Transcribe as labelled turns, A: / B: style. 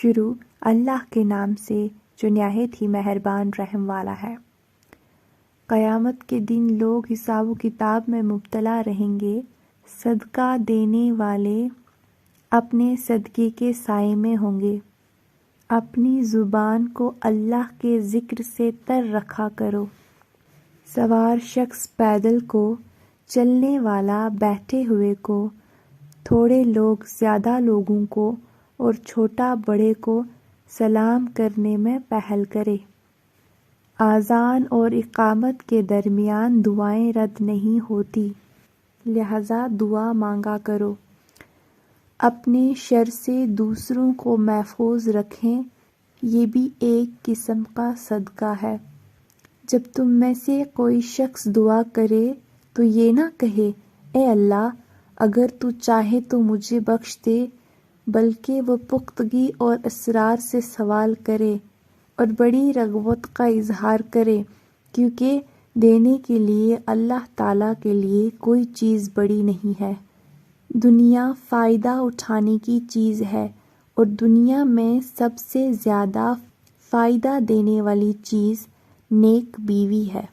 A: شروع اللہ کے نام سے جو نہایت ہی مہربان رحم والا ہے۔ قیامت کے دن لوگ حساب و کتاب میں مبتلا رہیں گے۔ صدقہ دینے والے اپنے صدقے کے سائے میں ہوں گے۔ اپنی زبان کو اللہ کے ذکر سے تر رکھا کرو۔ سوار شخص پیدل کو، چلنے والا بیٹھے ہوئے کو، تھوڑے لوگ زیادہ لوگوں کو اور چھوٹا بڑے کو سلام کرنے میں پہل کرے۔ اذان اور اقامت کے درمیان دعائیں رد نہیں ہوتی، لہذا دعا مانگا کرو۔ اپنے شر سے دوسروں کو محفوظ رکھیں، یہ بھی ایک قسم کا صدقہ ہے۔ جب تم میں سے کوئی شخص دعا کرے تو یہ نہ کہے اے اللہ اگر تو چاہے تو مجھے بخش دے، بلکہ وہ پختگی اور اصرار سے سوال کرے اور بڑی رغبت کا اظہار کرے، کیونکہ دینے کے لیے اللہ تعالیٰ کے لیے کوئی چیز بڑی نہیں ہے۔ دنیا فائدہ اٹھانے کی چیز ہے اور دنیا میں سب سے زیادہ فائدہ دینے والی چیز نیک بیوی ہے۔